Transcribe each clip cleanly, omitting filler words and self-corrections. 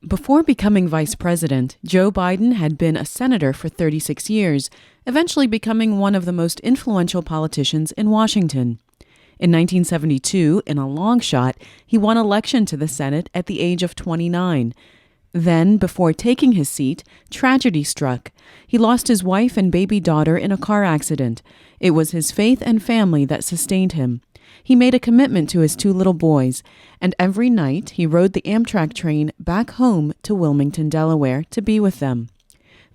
Before becoming vice president, Joe Biden had been a senator for 36 years, eventually becoming one of the most influential politicians in Washington. In 1972, in a long shot, he won election to the Senate at the age of 29. Then, before taking his seat, tragedy struck. He lost his wife and baby daughter in a car accident. It was his faith and family that sustained him. He made a commitment to his two little boys, and every night he rode the Amtrak train back home to Wilmington, Delaware, to be with them.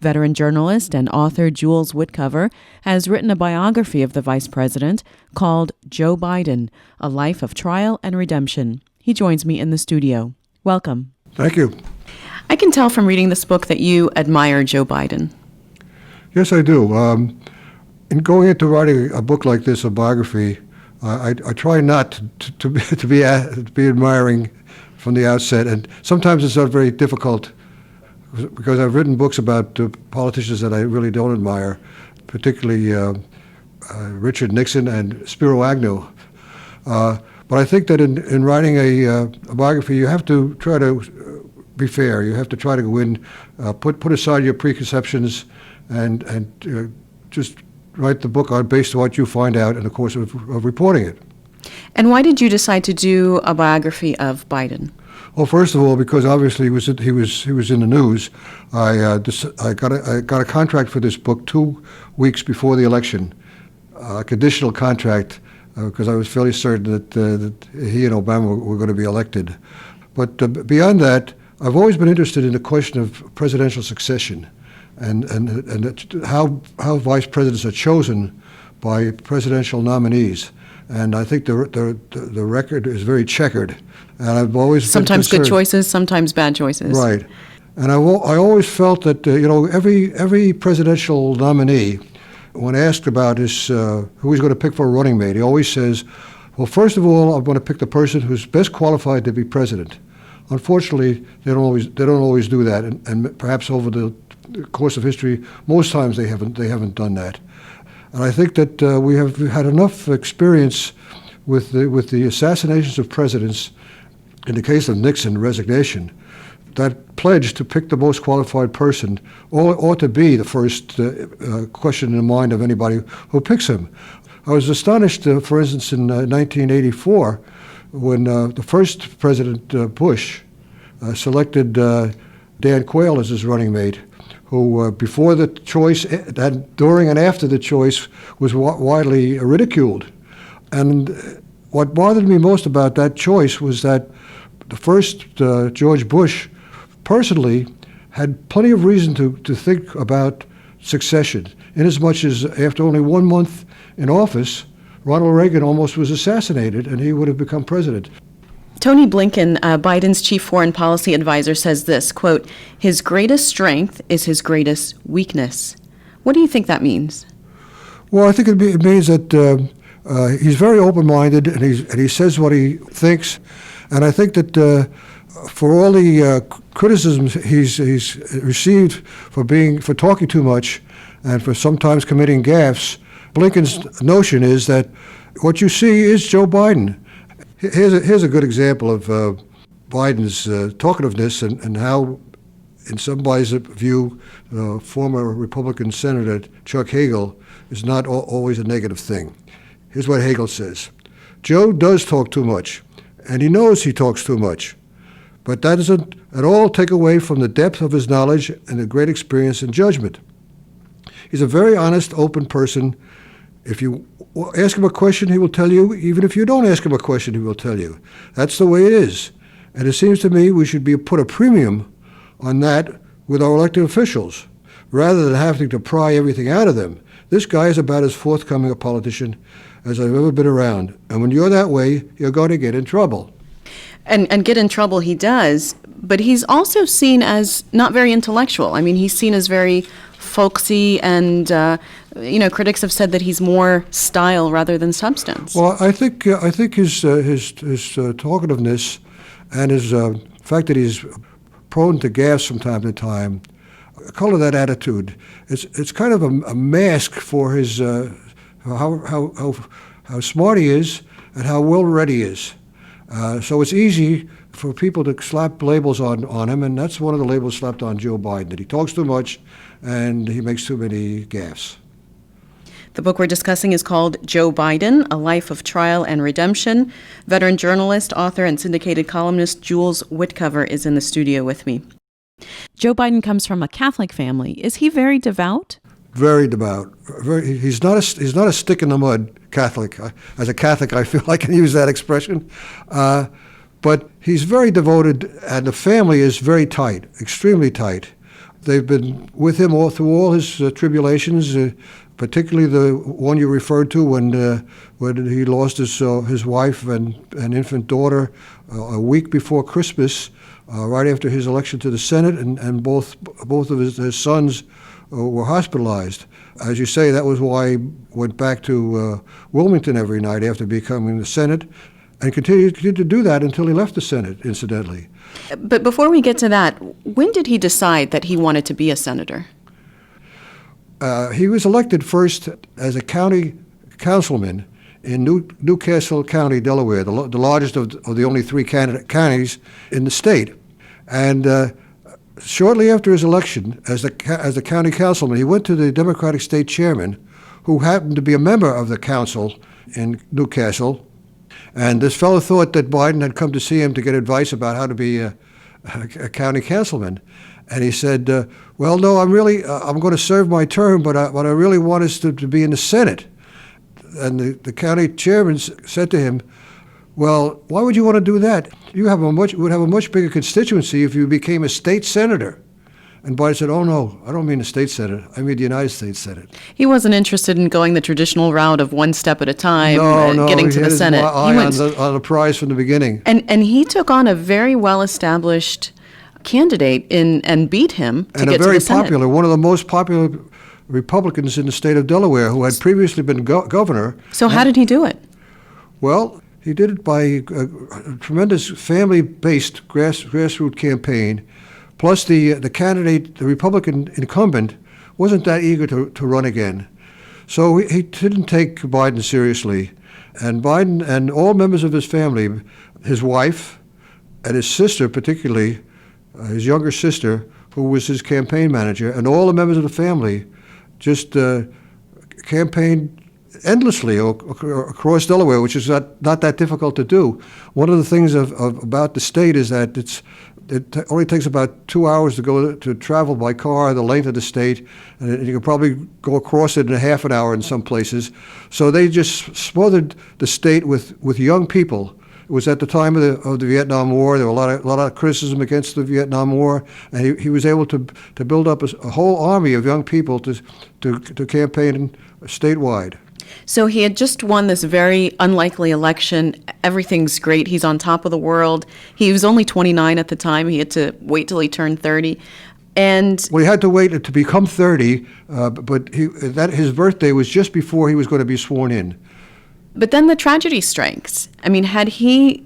Veteran journalist and author Jules Witcover has written a biography of the vice president called Joe Biden, A Life of Trial and Redemption. He joins me in the studio. Welcome. Thank you. I can tell from reading this book that you admire Joe Biden. Yes, I do. In going into writing a book like this, a biography, I try not to be admiring from the outset, and sometimes it's not very difficult because I've written books about politicians that I really don't admire, particularly Richard Nixon and Spiro Agnew. But I think that in writing a biography, you have to try to be fair. You have to try to go in, put aside your preconceptions, and just write the book based on what you find out in the course of reporting it. And why did you decide to do a biography of Biden? Well, first of all, because obviously he was in the news. I got a contract for this book 2 weeks before the election, a conditional contract, because I was fairly certain that he and Obama were going to be elected. But beyond that, I've always been interested in the question of presidential succession. And how vice presidents are chosen by presidential nominees, and I think the record is very checkered. And I've always sometimes good choices, sometimes bad choices. Right, and I always felt that every presidential nominee, when asked about who he's going to pick for a running mate, he always says, "Well, first of all, I'm going to pick the person who's best qualified to be president." Unfortunately, they don't always do that, and perhaps over the course of history, most times they haven't done that. And I think that we have had enough experience with the assassinations of presidents. In the case of Nixon, resignation, that pledge to pick the most qualified person ought to be the first question in the mind of anybody who picks him. I was astonished, for instance, in 1984, when the first President Bush selected Dan Quayle as his running mate, who before the choice, during and after the choice, was widely ridiculed. And what bothered me most about that choice was that the first George Bush personally had plenty of reason to think about succession, inasmuch as after only 1 month in office, Ronald Reagan almost was assassinated and he would have become president. Tony Blinken, Biden's chief foreign policy advisor, says this, quote, "His greatest strength is his greatest weakness." What do you think that means? Well, I think it means that he's very open-minded and he says what he thinks. And I think that for all the criticisms he's received for talking too much and for sometimes committing gaffes, Blinken's notion is that what you see is Joe Biden. Here's a good example of Biden's talkativeness and how, in somebody's view, former Republican Senator Chuck Hagel is not always a negative thing. Here's what Hagel says. "Joe does talk too much, and he knows he talks too much. But that doesn't at all take away from the depth of his knowledge and the great experience and judgment. He's a very honest, open person. If you ask him a question, he will tell you. Even if you don't ask him a question, he will tell you. That's the way it is. And it seems to me we should put a premium on that with our elected officials, rather than having to pry everything out of them. This guy is about as forthcoming a politician as I've ever been around. And when you're that way, you're going to get in trouble." And get in trouble he does, but he's also seen as not very intellectual. I mean, he's seen as very folksy, and critics have said that he's more style rather than substance. Well, I think his talkativeness and his fact that he's prone to gaffes from time to time color that attitude. It's kind of a mask for his how smart he is and how well read he is. So it's easy for people to slap labels on him, and that's one of the labels slapped on Joe Biden, that he talks too much and he makes too many gaffes. The book we're discussing is called Joe Biden, A Life of Trial and Redemption. Veteran journalist, author, and syndicated columnist Jules Witcover is in the studio with me. Joe Biden comes from a Catholic family. Is he very devout? Very devout. He's not a stick in the mud Catholic. As a Catholic, I feel I can use that expression. But he's very devoted, and the family is very tight, extremely tight. They've been with him all through all his tribulations, particularly the one you referred to when he lost his wife and infant daughter a week before Christmas, right after his election to the Senate, and both of his sons were hospitalized. As you say, that was why he went back to Wilmington every night after becoming the Senate, and continued to do that until he left the Senate, incidentally. But before we get to that, when did he decide that he wanted to be a senator? He was elected first as a county councilman in Newcastle County, Delaware, the largest of the only three counties in the state. And shortly after his election as the county councilman, he went to the Democratic state chairman, who happened to be a member of the council in Newcastle. And this fellow thought that Biden had come to see him to get advice about how to be a county councilman. And he said, well, no, I'm going to serve my term, but what I really want is to be in the Senate. And the county chairman said to him, well, why would you want to do that? You would have a much bigger constituency if you became a state senator. And Biden said, oh, no, I don't mean the state Senate. I mean the United States Senate. He wasn't interested in going the traditional route of one step at a time, getting to the Senate. He went on the prize from the beginning. And he took on a very well-established candidate and beat him to get to the Senate. And a very popular, one of the most popular Republicans in the state of Delaware, who had previously been governor. So how did he do it? Well, he did it by a tremendous family-based grassroots campaign. Plus, the candidate, the Republican incumbent, wasn't that eager to run again. So he didn't take Biden seriously. And Biden and all members of his family, his wife and his sister particularly, his younger sister, who was his campaign manager, and all the members of the family just campaigned endlessly across Delaware, which is not that difficult to do. One of the things about the state is that it only takes about 2 hours to travel by car the length of the state, and you can probably go across it in a half an hour in some places. So they just smothered the state with young people. It was at the time of the Vietnam War. There were a lot of criticism against the Vietnam War, and he was able to build up a whole army of young people to campaign statewide. So he had just won this very unlikely election. Everything's great. He's on top of the world. He was only 29 at the time. He had to wait till he turned 30. And well, he had to wait to become 30, but his birthday was just before he was going to be sworn in. But then the tragedy strikes. I mean, had he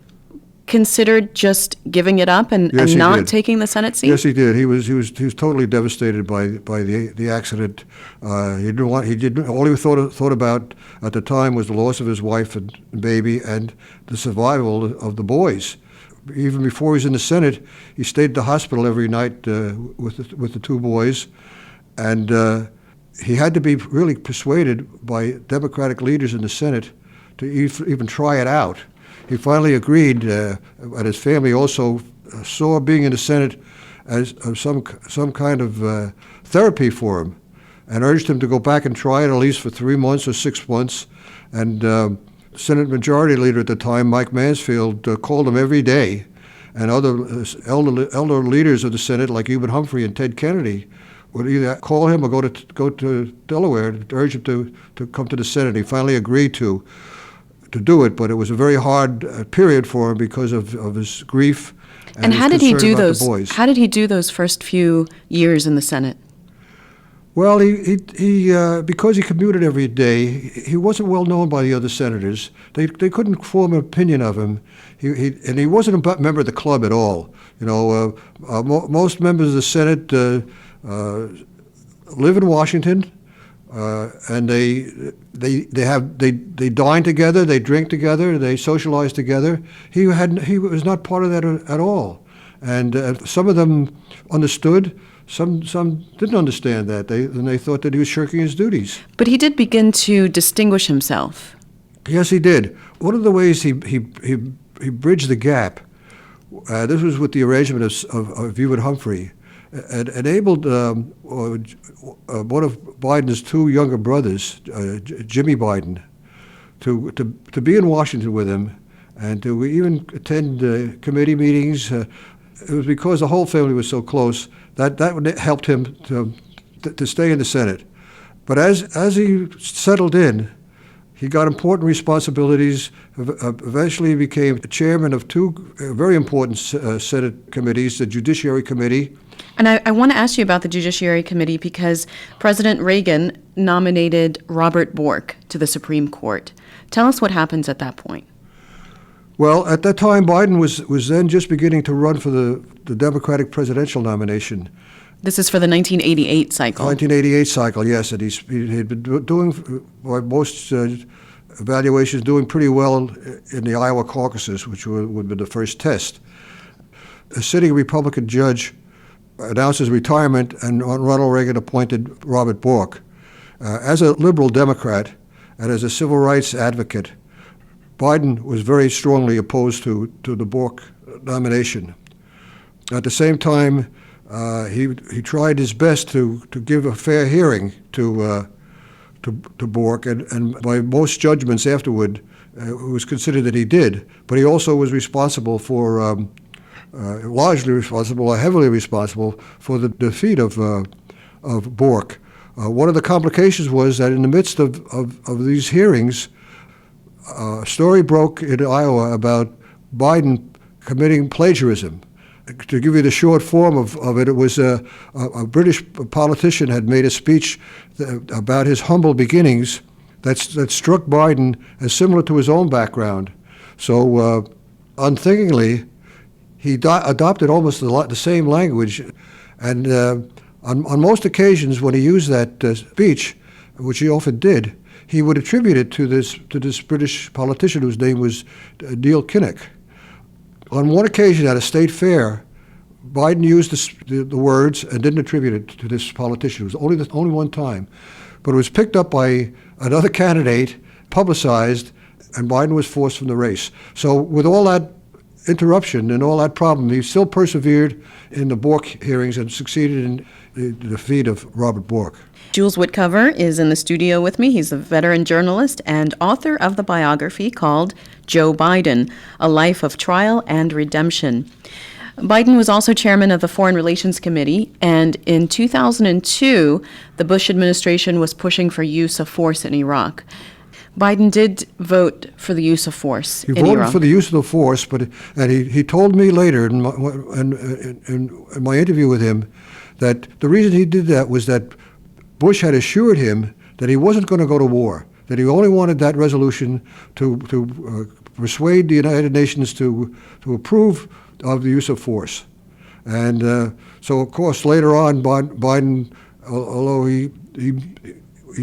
considered just giving it up and not taking the Senate seat? Yes, he did. He was totally devastated by the accident. All he thought about at the time was the loss of his wife and baby and the survival of the boys. Even before he was in the Senate, he stayed at the hospital every night with the two boys, and he had to be really persuaded by Democratic leaders in the Senate to even try it out. He finally agreed, and his family also saw being in the Senate as some kind of therapy for him, and urged him to go back and try it at least for 3 months or 6 months. And Senate Majority Leader at the time, Mike Mansfield, called him every day, and other elder leaders of the Senate like Hubert Humphrey and Ted Kennedy would either call him or go to Delaware to urge him to come to the Senate. He finally agreed to do it, but it was a very hard period for him because of his grief. And how did he do those? How did he do those first few years in the Senate? Well, he because he commuted every day, he wasn't well known by the other senators. They couldn't form an opinion of him. He wasn't a member of the club at all. You know, most members of the Senate live in Washington, and they dine together, they drink together, they socialize together. He was not part of that at all, and some of them understood. Some didn't understand that. They thought that he was shirking his duties. But he did begin to distinguish himself. Yes, he did. One of the ways he bridged the gap, this was with the arrangement of Hewitt Humphrey, enabled one of Biden's two younger brothers, Jimmy Biden, to be in Washington with him and to even attend committee meetings. It was because the whole family was so close that helped him to stay in the Senate. But as he settled in, he got important responsibilities. Eventually, he became chairman of two very important Senate committees, the Judiciary Committee. And I want to ask you about the Judiciary Committee because President Reagan nominated Robert Bork to the Supreme Court. Tell us what happens at that point. Well, at that time, Biden was then just beginning to run for the Democratic presidential nomination. This is for the 1988 cycle. 1988 cycle, yes. And he had been doing, by most evaluations, doing pretty well in the Iowa caucuses, which would be the first test. A sitting Republican judge announced his retirement, and Ronald Reagan appointed Robert Bork. As a liberal Democrat and as a civil rights advocate, Biden was very strongly opposed to the Bork nomination. At the same time, he tried his best to give a fair hearing to Bork, and by most judgments afterward, it was considered that he did. But he also was responsible for, largely responsible or heavily responsible for the defeat of Bork. One of the complications was that in the midst of these hearings, a story broke in Iowa about Biden committing plagiarism. To give you the short form of it, it was a British politician had made a speech about his humble beginnings that struck Biden as similar to his own background. So unthinkingly, he adopted almost the same language. And on most occasions when he used that speech, which he often did, he would attribute it to this British politician whose name was Neil Kinnock. On one occasion at a state fair, Biden used the words and didn't attribute it to this politician. It was only one time. But it was picked up by another candidate, publicized, and Biden was forced from the race. So with all that interruption and all that problem, he still persevered in the Bork hearings and succeeded in the defeat of Robert Bork. Jules Witcover is in the studio with me. He's a veteran journalist and author of the biography called Joe Biden, A Life of Trial and Redemption. Biden was also chairman of the Foreign Relations Committee, and in 2002, the Bush administration was pushing for use of force in Iraq. Biden did vote for the use of force in Iraq. He voted for the use of the force, and he told me later in my interview with him that the reason he did that was that Bush had assured him that he wasn't going to go to war, that he only wanted that resolution to persuade the United Nations to approve of the use of force. And so, of course, later on, Biden, although he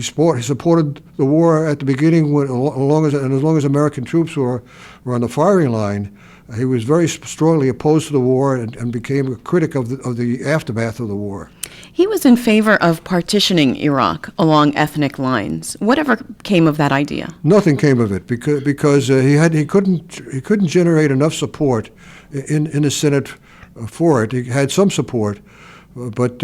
supported the war at the beginning, as long as American troops were on the firing line, he was very strongly opposed to the war and became a critic of the aftermath of the war. He was in favor of partitioning Iraq along ethnic lines. Whatever came of that idea? Nothing came of it because he couldn't generate enough support in the Senate for it. He had some support, but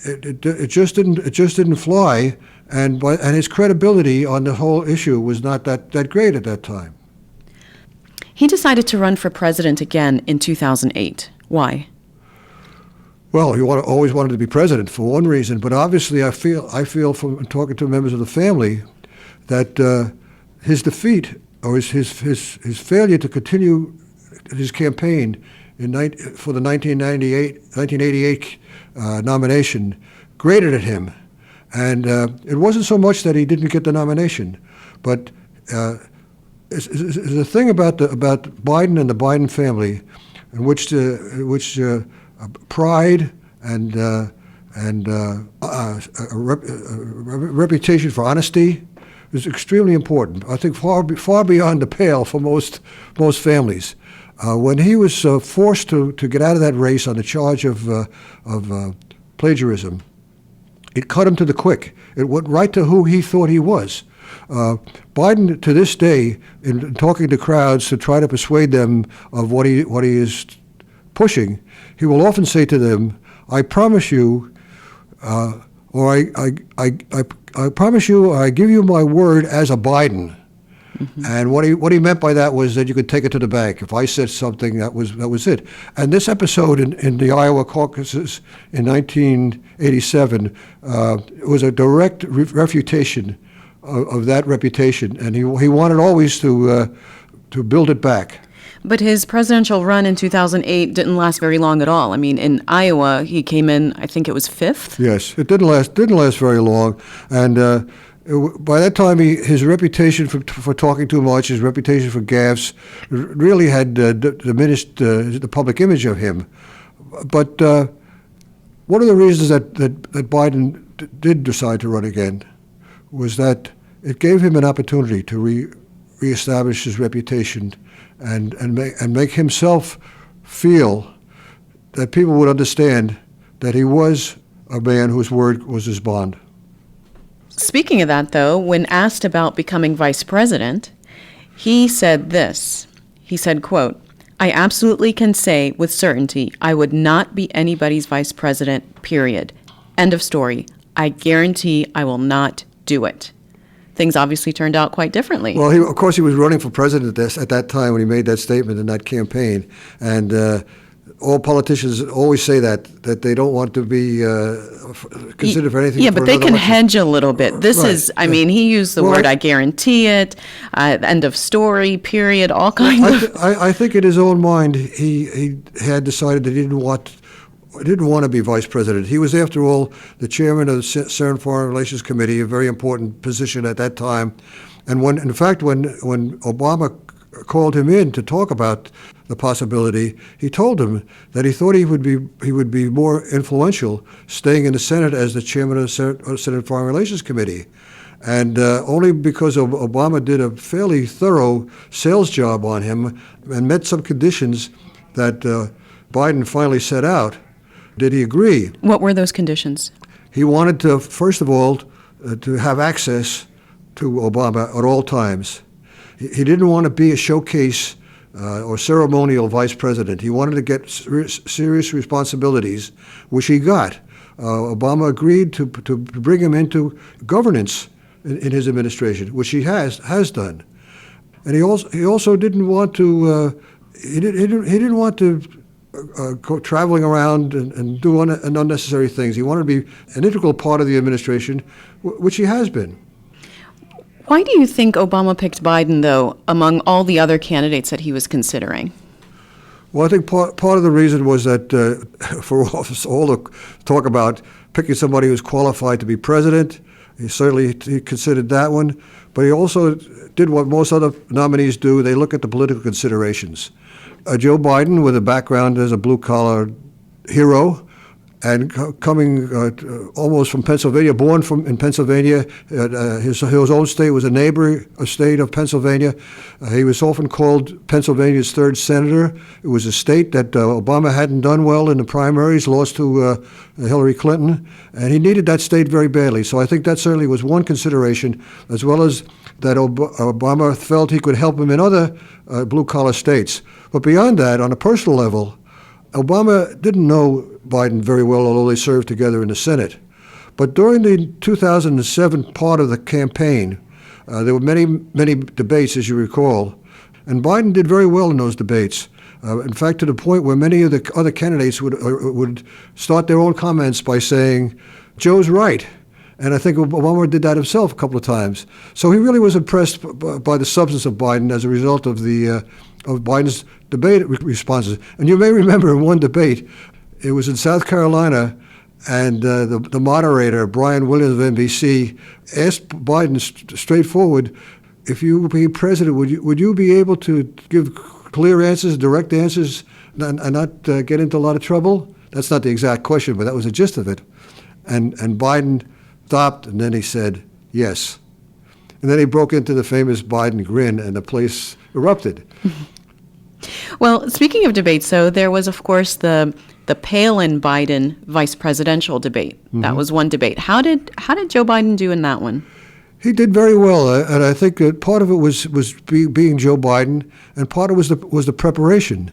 it just didn't fly, and his credibility on the whole issue was not that great at that time. He decided to run for president again in 2008. Why? Well, he always wanted to be president for one reason, but obviously I feel from talking to members of the family that his defeat or his failure to continue his campaign for the 1988 nomination grated at him. And it wasn't so much that he didn't get the nomination, but it's a thing about Biden and the Biden family in which pride and and reputation for honesty is extremely important. I think far beyond the pale for most families. When he was forced to get out of that race on the charge of plagiarism, it cut him to the quick. It went right to who he thought he was. Biden, to this day, in talking to crowds to try to persuade them of what he is pushing, he will often say to them, "I promise you," or I promise you, I give you my word as a Biden. Mm-hmm. And what he meant by that was that you could take it to the bank. If I said something, that was it. And this episode in the Iowa caucuses in 1987 was a direct refutation of that reputation, and he wanted always to build it back. But his presidential run in 2008 didn't last very long at all. I mean, in Iowa, he came in, I think it was 5th? Yes, it didn't last very long. And by that time, his reputation for talking too much, his reputation for gaffes, really had diminished the public image of him. But one of the reasons that Biden did decide to run again was that it gave him an opportunity to reestablish his reputation and make himself feel that people would understand that he was a man whose word was his bond. Speaking of that, though, when asked about becoming vice president, he said this. He said, quote, "I absolutely can say with certainty I would not be anybody's vice president, period. End of story. I guarantee I will not do it." Things obviously turned out quite differently. Well, of course, he was running for president at that time when he made that statement in that campaign. And all politicians always say that they don't want to be considered for anything. Yeah, but they can hedge a little bit. This right. is, I mean, he used the word, I guarantee it, end of story, period, all kinds of. I think in his own mind, he had decided that he didn't want to be vice president. He was, after all, the chairman of the Senate Foreign Relations Committee, a very important position at that time. And when Obama called him in to talk about the possibility, he told him that he thought he would be more influential staying in the Senate as the chairman of the Senate Foreign Relations Committee. And only because Obama did a fairly thorough sales job on him and met some conditions that Biden finally set out, did he agree. What were those conditions? He wanted to, first of all, to have access to Obama at all times. He didn't want to be a showcase or ceremonial vice president. He wanted to get serious responsibilities, which he got. Obama agreed to bring him into governance in his administration, which he has done. And he also didn't want to. He didn't want to go traveling around and do unnecessary things. He wanted to be an integral part of the administration, which he has been. Why do you think Obama picked Biden, though, among all the other candidates that he was considering? Well, I think part of the reason was that for all the talk about picking somebody who's qualified to be president, he considered that one, but he also did what most other nominees do. They look at the political considerations. Joe Biden, with a background as a blue-collar hero, and coming almost from Pennsylvania, born in Pennsylvania. His own state was a state of Pennsylvania. He was often called Pennsylvania's third senator. It was a state that Obama hadn't done well in the primaries, lost to Hillary Clinton, and he needed that state very badly. So I think that certainly was one consideration, as well as that Obama felt he could help him in other blue-collar states. But beyond that, on a personal level, Obama didn't know Biden very well, although they served together in the Senate. But during the 2007 part of the campaign, there were many debates, as you recall, and Biden did very well in those debates. In fact, to the point where many of the other candidates would start their own comments by saying, "Joe's right." And I think Obama did that himself a couple of times. So he really was impressed by the substance of Biden as a result of Biden's debate responses. And you may remember in one debate, it was in South Carolina, and the moderator, Brian Williams of NBC, asked Biden straightforward, if you be president, would you be able to give clear answers, direct answers, and not get into a lot of trouble? That's not the exact question, but that was the gist of it. And Biden stopped, and then he said, yes. And then he broke into the famous Biden grin, and the place erupted. Well, speaking of debates, so there was, of course, the Palin-Biden vice presidential debate. Mm-hmm. That was one debate. How did Joe Biden do in that one? He did very well, and I think that part of it was being Joe Biden, and part of it was the preparation.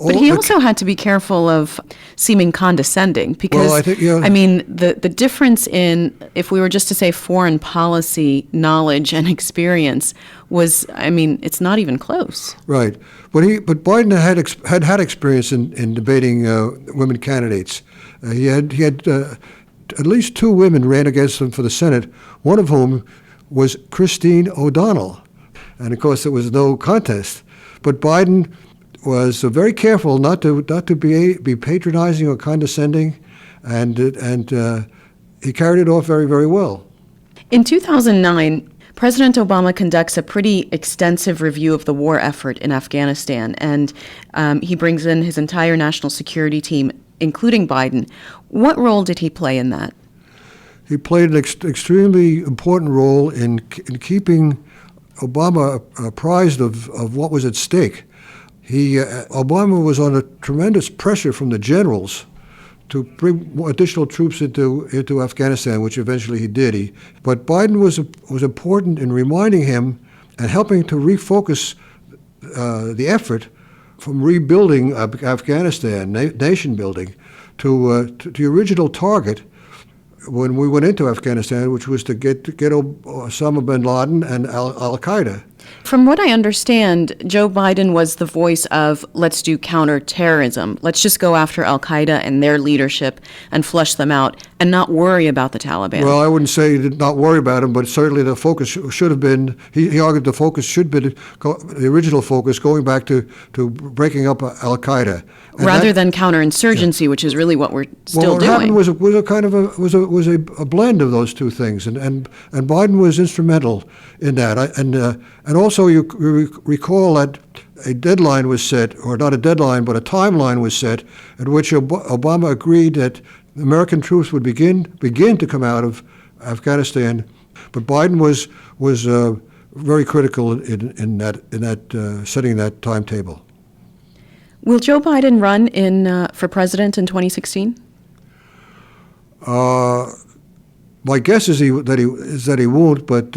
But he also had to be careful of seeming condescending because, well, I think, yeah. I mean, the difference in, if we were just to say foreign policy knowledge and experience was, I mean, it's not even close. Right. But Biden had experience in debating women candidates. He had at least two women ran against him for the Senate, one of whom was Christine O'Donnell. And, of course, there was no contest. But Biden was very careful not to be patronizing or condescending, and he carried it off very, very well. In 2009, President Obama conducts a pretty extensive review of the war effort in Afghanistan, and he brings in his entire national security team, including Biden. What role did he play in that? He played an extremely important role in keeping Obama apprised of what was at stake. Obama was under tremendous pressure from the generals to bring additional troops into Afghanistan, which eventually he did. But Biden was important in reminding him and helping to refocus the effort from rebuilding Afghanistan, nation building, to the original target when we went into Afghanistan, which was to get Osama bin Laden and Al-Qaeda. From what I understand, Joe Biden was the voice of, let's do counterterrorism. Let's just go after Al-Qaeda and their leadership and flush them out and not worry about the Taliban. Well, I wouldn't say he did not worry about them, but certainly the focus should have been, he argued the focus should be the original focus, going back to breaking up Al-Qaeda. And rather than counterinsurgency, yeah, which is really what we're still doing. What happened was a kind of a blend of those two things, and Biden was instrumental in that. And also you recall that a deadline was set, or not a deadline, but a timeline was set, at which Obama agreed that American troops would begin to come out of Afghanistan. But Biden was very critical in that setting that timetable. Will Joe Biden run for president in 2016? My guess is that he won't, but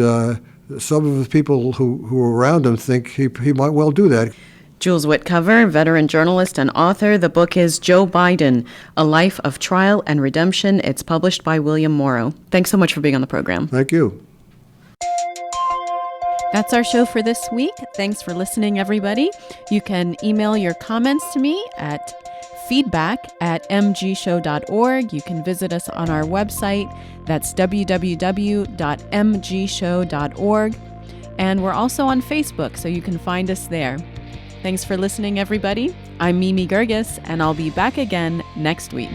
some of the people who are around him think he might well do that. Jules Witcover, veteran journalist and author. The book is Joe Biden, A Life of Trial and Redemption. It's published by William Morrow. Thanks so much for being on the program. Thank you. That's our show for this week. Thanks for listening, everybody. You can email your comments to me at feedback@mgshow.org. You can visit us on our website. That's www.mgshow.org. And we're also on Facebook, so you can find us there. Thanks for listening, everybody. I'm Mimi Geerges, and I'll be back again next week.